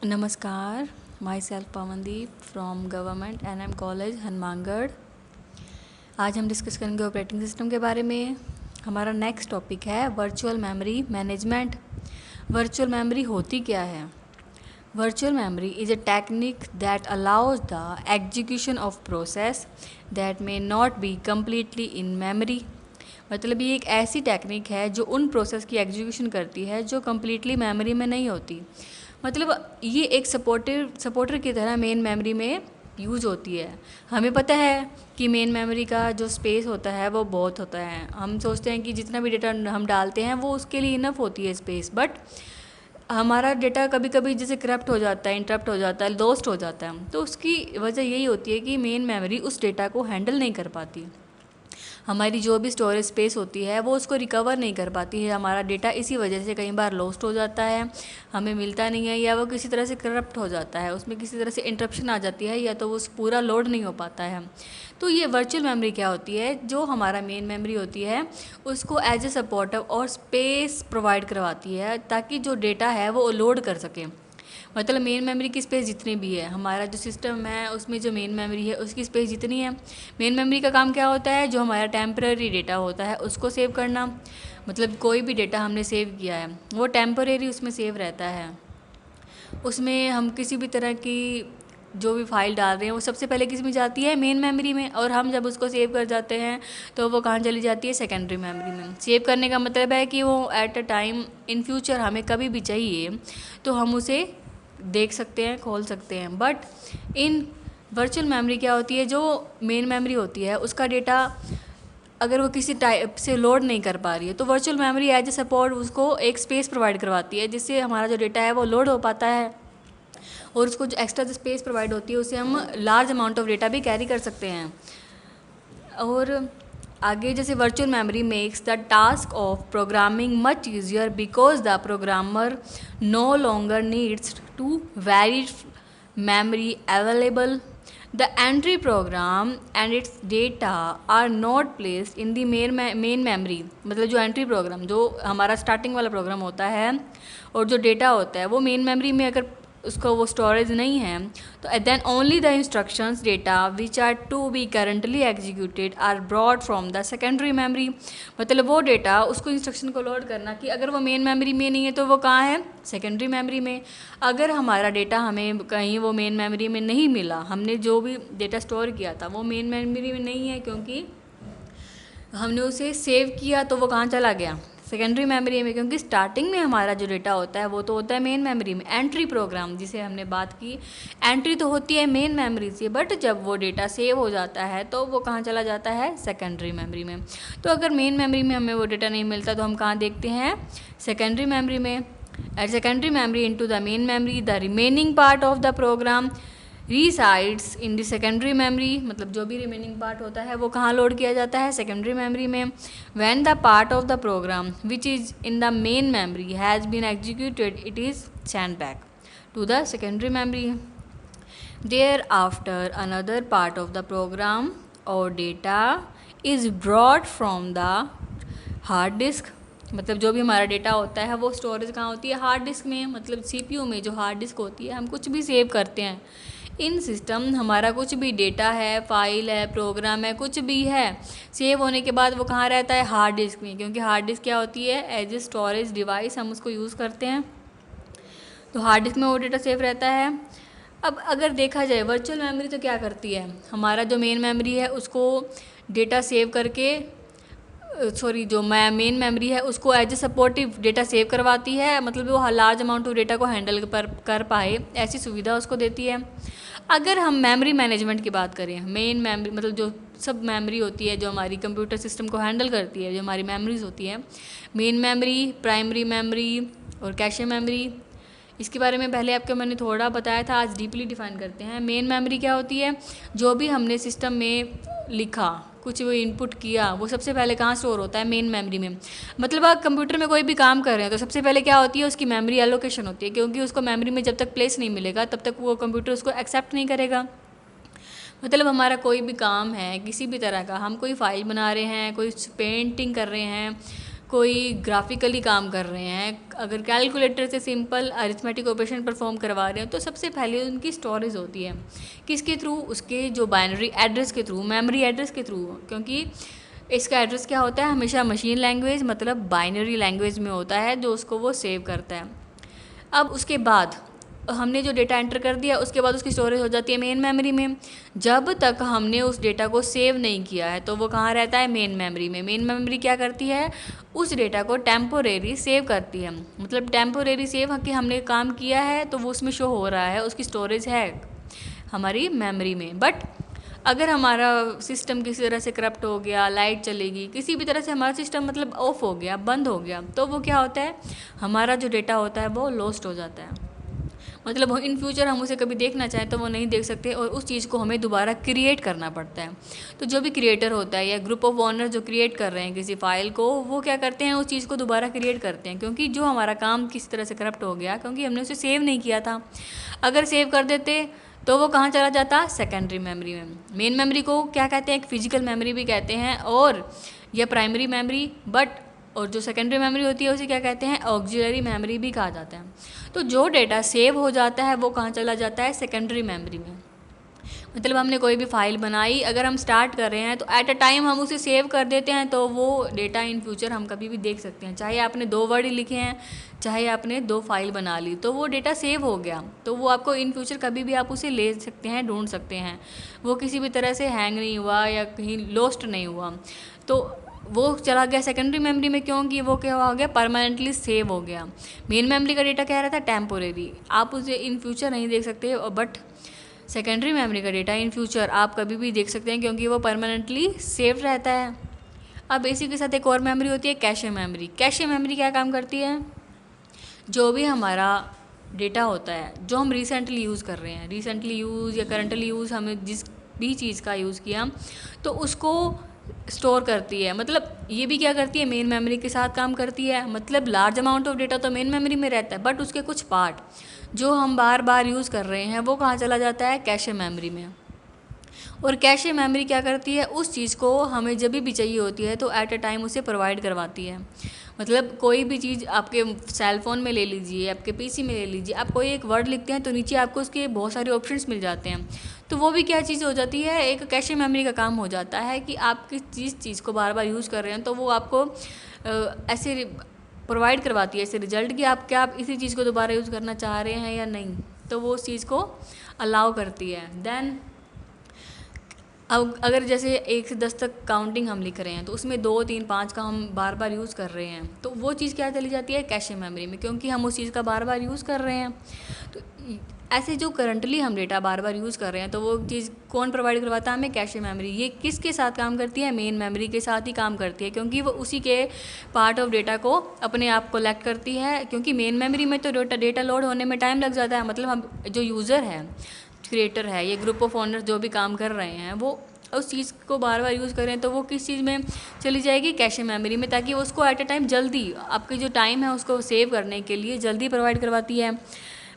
नमस्कार, myself Pavandeep from government NM college Hanumangarh. आज हम डिस्कस करेंगे ऑपरेटिंग सिस्टम के बारे में। हमारा नेक्स्ट टॉपिक है virtual memory management. Virtual memory होती क्या है? Virtual memory is a technique that allows the execution of process that may not be completely in memory. मतलब ये एक ऐसी टेक्निक है जो उन प्रोसेस की एग्जीक्यूशन करती है जो कम्प्लीटली मेमोरी में नहीं होती। मतलब ये एक सपोर्टर की तरह मेन मेमोरी में यूज़ होती है। हमें पता है कि मेन मेमोरी का जो स्पेस होता है वो बहुत होता है। हम सोचते हैं कि जितना भी डेटा हम डालते हैं वो उसके लिए इनफ होती है स्पेस, बट हमारा डेटा कभी कभी जैसे करप्ट हो जाता है, इंटरप्ट हो जाता है, लॉस्ट हो जाता है, तो उसकी वजह यही होती है कि मेन मेमोरी उस डेटा को हैंडल नहीं कर पाती। हमारी जो भी स्टोरेज स्पेस होती है वो उसको रिकवर नहीं कर पाती है। हमारा डेटा इसी वजह से कई बार लॉस्ट हो जाता है, हमें मिलता नहीं है, या वो किसी तरह से करप्ट हो जाता है, उसमें किसी तरह से इंटरप्शन आ जाती है, या तो वो पूरा लोड नहीं हो पाता है। तो ये वर्चुअल मेमोरी क्या होती है? जो हमारा मेन मेमोरी होती है उसको एज ए सपोर्टर और स्पेस प्रोवाइड करवाती है ताकि जो डेटा है वो लोड कर सके। मतलब मेन मेमोरी की स्पेस जितनी भी है, हमारा जो सिस्टम है उसमें जो मेन मेमोरी है उसकी स्पेस जितनी है। मेन मेमोरी का काम क्या होता है? जो हमारा टेम्पररी डेटा होता है उसको सेव करना। मतलब कोई भी डेटा हमने सेव किया है वो टेम्पररी उसमें सेव रहता है। उसमें हम किसी भी तरह की जो भी फाइल डाल रहे हैं वो सबसे पहले किस में जाती है? मेन मेमोरी में। और हम जब उसको सेव कर जाते हैं तो वो कहाँ चली जाती है? सेकेंडरी मेमोरी में। सेव करने का मतलब है कि वो at a time in future हमें कभी भी चाहिए तो हम उसे देख सकते हैं, खोल सकते हैं। बट इन वर्चुअल मेमोरी क्या होती है? जो मेन मेमोरी होती है उसका डेटा अगर वो किसी टाइप से लोड नहीं कर पा रही है तो virtual memory as a support उसको एक स्पेस प्रोवाइड करवाती है जिससे हमारा जो डेटा है वो लोड हो पाता है। और उसको जो एक्स्ट्रा जो स्पेस प्रोवाइड होती है उससे हम लार्ज अमाउंट ऑफ डेटा भी कैरी कर सकते हैं। और आगे जैसे virtual memory makes the task of programming much easier because the programmer no longer needs to very memory available. The entry program and its data are not placed in the main memory. मतलब जो entry programme, जो हमारा starting वाला programme होता है और जो data होता है वो मेन मेमोरी में अगर उसका वो स्टोरेज नहीं है तो then only the instructions data which are to be currently executed are brought from the secondary memory. मतलब वो डेटा उसको इंस्ट्रक्शन को लोड करना कि अगर वो मेन मेमोरी में नहीं है तो वो कहाँ है? सेकेंडरी मेमोरी में। अगर हमारा डेटा हमें कहीं वो मेन मेमोरी में नहीं मिला, हमने जो भी डेटा स्टोर किया था वो मेन मेमोरी में नहीं है क्योंकि हमने उसे सेव किया तो वो कहाँ चला गया? सेकेंडरी मेमोरी में। क्योंकि स्टार्टिंग में हमारा जो डेटा होता है वो तो होता है मेन मेमोरी में। एंट्री प्रोग्राम जिसे हमने बात की, एंट्री तो होती है मेन मेमोरी से, बट जब वो डेटा सेव हो जाता है तो वो कहाँ चला जाता है? सेकेंडरी मेमोरी में। तो अगर मेन मेमोरी में हमें वो डेटा नहीं मिलता तो हम कहाँ देखते हैं? सेकेंडरी मेमोरी में। At secondary memory into the main memory the remaining part of the program resides in the secondary memory. मतलब जो भी रिमेनिंग पार्ट होता है वो कहाँ लोड किया जाता है? सेकेंडरी मेमोरी में। When the part of the program which is in the main memory has been executed it is send back to the secondary memory. Thereafter another part of the program और data is brought from the hard disk. मतलब जो भी हमारा data होता है वो storage कहाँ होती है? हार्ड डिस्क में। मतलब सीपीयू में जो हार्ड डिस्क होती है, हम कुछ भी सेव करते हैं इन सिस्टम, हमारा कुछ भी डेटा है, फाइल है, प्रोग्राम है, कुछ भी है, सेव होने के बाद वो कहाँ रहता है? हार्ड डिस्क में। क्योंकि हार्ड डिस्क क्या होती है? एज ए स्टोरेज डिवाइस हम उसको यूज़ करते हैं, तो हार्ड डिस्क में वो डेटा सेव रहता है। अब अगर देखा जाए वर्चुअल मेमोरी तो क्या करती है? हमारा जो मेन मेमोरी है उसको डेटा सेव करके जो मेन मेमोरी है उसको as a supportive data save करवाती है। मतलब वो लार्ज अमाउंट ऑफ डेटा को हैंडल कर पाए ऐसी सुविधा उसको देती है। अगर हम मेमोरी मैनेजमेंट की बात करें, मेन मेमोरी मतलब जो सब मेमोरी होती है जो हमारी कंप्यूटर सिस्टम को हैंडल करती है, जो हमारी मेमोरीज होती है, मेन मेमोरी, प्राइमरी मेमोरी और कैशे मेमोरी, इसके बारे में पहले आपको मैंने थोड़ा बताया था, आज डीपली डिफाइन करते हैं। मेन मेमोरी क्या होती है? जो भी हमने सिस्टम में लिखा, कुछ वो इनपुट किया, वो सबसे पहले कहाँ स्टोर होता है? मेन मेमोरी में। मतलब आप कंप्यूटर में कोई भी काम कर रहे हैं तो सबसे पहले क्या होती है? उसकी मेमोरी एलोकेशन होती है, क्योंकि उसको मेमोरी में जब तक प्लेस नहीं मिलेगा तब तक वो कंप्यूटर उसको एक्सेप्ट नहीं करेगा। मतलब हमारा कोई भी काम है किसी भी तरह का, हम कोई फाइल बना रहे हैं, कोई पेंटिंग कर रहे हैं, कोई ग्राफिकली काम कर रहे हैं, अगर कैलकुलेटर से सिंपल अरिथमेटिक ऑपरेशन परफॉर्म करवा रहे हैं, तो सबसे पहले उनकी स्टोरेज होती है किसके थ्रू, उसके जो बाइनरी एड्रेस के थ्रू, मेमोरी एड्रेस के थ्रू, क्योंकि इसका एड्रेस क्या होता है, हमेशा मशीन लैंग्वेज मतलब बाइनरी लैंग्वेज में होता है, जो उसको वो सेव करता है। अब उसके बाद हमने जो डेटा एंटर कर दिया, उसके बाद उसकी स्टोरेज हो जाती है मेन मेमोरी में। जब तक हमने उस डेटा को सेव नहीं किया है, तो वो कहाँ रहता है, मेन मेमोरी में। मेन मेमोरी क्या करती है, उस डेटा को टेम्पोरेरी सेव करती है, मतलब टेम्पोरेरी सेव कि हमने काम किया है तो वो उसमें शो हो रहा है, उसकी स्टोरेज है हमारी मेमोरी में। बट अगर हमारा सिस्टम किसी तरह से करप्ट हो गया, लाइट चलेगी, किसी भी तरह से हमारा सिस्टम मतलब ऑफ हो गया, बंद हो गया, तो वो क्या होता है, हमारा जो डेटा होता है वो लॉस्ट हो जाता है। मतलब इन फ्यूचर हम उसे कभी देखना चाहें तो वो नहीं देख सकते, और उस चीज़ को हमें दोबारा क्रिएट करना पड़ता है। तो जो भी क्रिएटर होता है या ग्रुप ऑफ ओनर जो क्रिएट कर रहे हैं किसी फाइल को, वो क्या करते हैं, उस चीज़ को दोबारा क्रिएट करते हैं, क्योंकि जो हमारा काम किसी तरह से करप्ट हो गया, क्योंकि हमने उसे सेव नहीं किया था। अगर सेव कर देते तो वो कहाँ चला जाता, सेकेंडरी मेमोरी में। मेन मेमोरी को क्या कहते हैं, एक फिजिकल मेमोरी भी कहते हैं, और या प्राइमरी मेमोरी, बट और जो सेकेंडरी मेमोरी होती है उसे क्या कहते हैं, ऑक्सिलरी मेमोरी भी कहा जाता है। तो जो डेटा सेव हो जाता है वो कहाँ चला जाता है, सेकेंडरी मेमोरी में। मतलब हमने कोई भी फाइल बनाई, अगर हम स्टार्ट कर रहे हैं तो एट अ टाइम हम उसे सेव कर देते हैं, तो वो डेटा इन फ्यूचर हम कभी भी देख सकते हैं। चाहे आपने 2 वर्ड ही लिखे हैं, चाहे आपने 2 फाइल बना ली, तो वो डेटा सेव हो गया, तो वो आपको इन फ्यूचर कभी भी आप उसे ले सकते हैं, ढूंढ सकते हैं। वो किसी भी तरह से हैंग नहीं हुआ या कहीं लॉस्ट नहीं हुआ। तो वो चला गया सेकेंडरी मेमोरी में, क्योंकि वो क्या हो गया, परमानेंटली सेव हो गया। मेन मेमोरी का डेटा क्या रहता है, टेम्पोरेरी, आप उसे इन फ्यूचर नहीं देख सकते, बट सेकेंडरी मेमोरी का डेटा इन फ्यूचर आप कभी भी देख सकते हैं, क्योंकि वो परमानेंटली सेव रहता है। अब इसी के साथ एक और मेमोरी होती है, कैशे मेमोरी। कैशे मेमोरी क्या काम करती है, जो भी हमारा डेटा होता है जो हम रिसेंटली यूज़ कर रहे हैं, रिसेंटली यूज़ या करंटली यूज़, हमें जिस भी चीज़ का यूज़ किया, तो उसको स्टोर करती है। मतलब ये भी क्या करती है, मेन मेमोरी के साथ काम करती है। मतलब लार्ज अमाउंट ऑफ डेटा तो मेन मेमोरी में रहता है, बट उसके कुछ पार्ट जो हम बार बार यूज़ कर रहे हैं वो कहाँ चला जाता है, कैशे मेमोरी में। और कैशे मेमोरी क्या करती है, उस चीज़ को हमें जब भी चाहिए होती है तो एट अ टाइम उसे प्रोवाइड करवाती है। मतलब कोई भी चीज़ आपके सेल फ़ोन में ले लीजिए, आपके पीसी में ले लीजिए, आप कोई एक वर्ड लिखते हैं तो नीचे आपको उसके बहुत सारे ऑप्शंस मिल जाते हैं। तो वो भी क्या चीज़ हो जाती है, एक कैशे मेमोरी का काम हो जाता है कि आप किस चीज़ को बार बार यूज़ कर रहे हैं, तो वो आपको ऐसे प्रोवाइड करवाती है ऐसे रिजल्ट कि आप क्या आप इसी चीज़ को दोबारा यूज़ करना चाह रहे हैं या नहीं, तो वो उस चीज़ को अलाउ करती है। देन अब अगर जैसे 1 से 10 तक काउंटिंग हम लिख रहे हैं, तो उसमें 2, 3, 5 का हम बार बार यूज़ कर रहे हैं, तो वो चीज़ क्या चली जाती है, कैशे मेमोरी में, क्योंकि हम उस चीज़ का बार बार यूज़ कर रहे हैं। तो ऐसे जो करंटली हम डेटा बार बार यूज़ कर रहे हैं, तो वो चीज़ कौन प्रोवाइड करवाता है हमें, कैशे मेमोरी। ये किसके साथ काम करती है, मेन मेमोरी के साथ ही काम करती है, क्योंकि वो उसी के पार्ट ऑफ डेटा को अपने आप कलेक्ट करती है। क्योंकि मेन मेमोरी में तो डेटा लोड होने में टाइम लग जाता है, मतलब हम जो यूज़र है, क्रिएटर है, ये ग्रुप ऑफ ओनर्स जो भी काम कर रहे हैं, वो उस चीज़ को बार बार यूज़ करें, तो वो किस चीज़ में चली जाएगी, कैशे मेमोरी में, ताकि उसको एट अ टाइम जल्दी आपके जो टाइम है उसको सेव करने के लिए जल्दी प्रोवाइड करवाती है।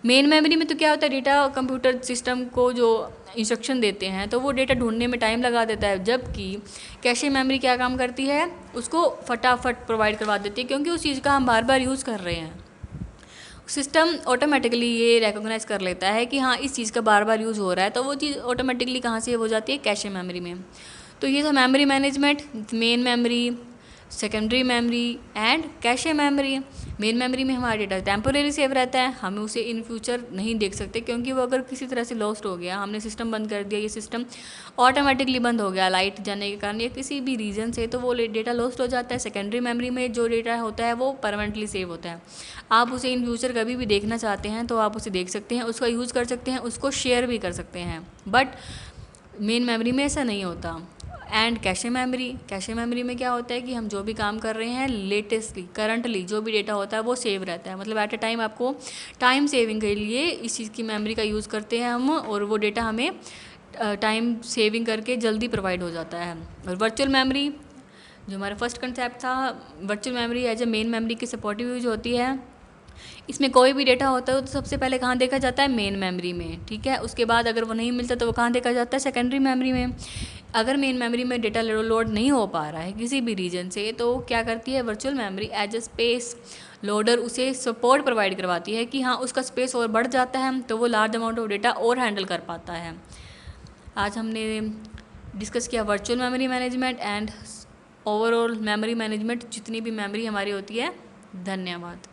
मेन मेमोरी में तो क्या होता है, डेटा कंप्यूटर सिस्टम को जो इंस्ट्रक्शन देते हैं तो वो डेटा ढूंढने में टाइम लगा देता है, जबकि कैशे मेमोरी क्या काम करती है, उसको फटाफट प्रोवाइड करवा देती है, क्योंकि उस चीज़ का हम बार बार यूज़ कर रहे हैं। सिस्टम ऑटोमेटिकली ये रिकॉग्नाइज कर लेता है कि हाँ इस चीज़ का बार बार यूज़ हो रहा है, तो वो चीज़ ऑटोमेटिकली कहाँ से हो जाती है, कैशे मेमोरी में। तो ये था memory management, main memory, secondary memory and cache memory. Main memory में हमारा डेटा टेम्पोरेरी सेव रहता है, हमें उसे इन फ्यूचर नहीं देख सकते, क्योंकि वो अगर किसी तरह से लॉस्ट हो गया, हमने सिस्टम बंद कर दिया, ये सिस्टम ऑटोमेटिकली बंद हो गया लाइट जाने के कारण या किसी भी रीज़न से, तो वो डेटा लॉस्ट हो जाता है। सेकेंडरी मेमोरी में जो डेटा होता है वो परमानेंटली सेव होता है, आप उसे इन फ्यूचर कभी भी देखना चाहते हैं तो आप उसे देख सकते हैं, उसका यूज़ कर सकते हैं, उसको शेयर भी कर सकते हैं। बट मेन मेमोरी में ऐसा नहीं होता। एंड कैशे मेमोरी में क्या होता है कि हम जो भी काम कर रहे हैं लेटेस्टली करंटली जो भी डेटा होता है वो सेव रहता है। मतलब एट अ टाइम आपको टाइम सेविंग के लिए इस चीज़ की मेमोरी का यूज़ करते हैं हम, और वो डेटा हमें टाइम सेविंग करके जल्दी प्रोवाइड हो जाता है। और वर्चुअल मेमोरी जो हमारा फर्स्ट कंसेप्ट था, virtual memory as a main memory की सपोर्टिव यूज होती है। इसमें कोई भी डेटा होता है तो सबसे पहले कहाँ देखा जाता है, मेन मेमोरी में, ठीक है। उसके बाद अगर वो नहीं मिलता तो वो कहाँ देखा जाता है, सेकेंडरी मेमोरी में। अगर मेन मेमोरी में डेटा लोड नहीं हो पा रहा है किसी भी रीजन से, तो क्या करती है virtual memory as a space loader उसे सपोर्ट प्रोवाइड करवाती है कि हाँ उसका स्पेस और बढ़ जाता है तो वो लार्ज अमाउंट ऑफ डेटा और हैंडल कर पाता है। आज हमने डिस्कस किया virtual memory management and overall memory management, जितनी भी मेमोरी हमारी होती है। धन्यवाद।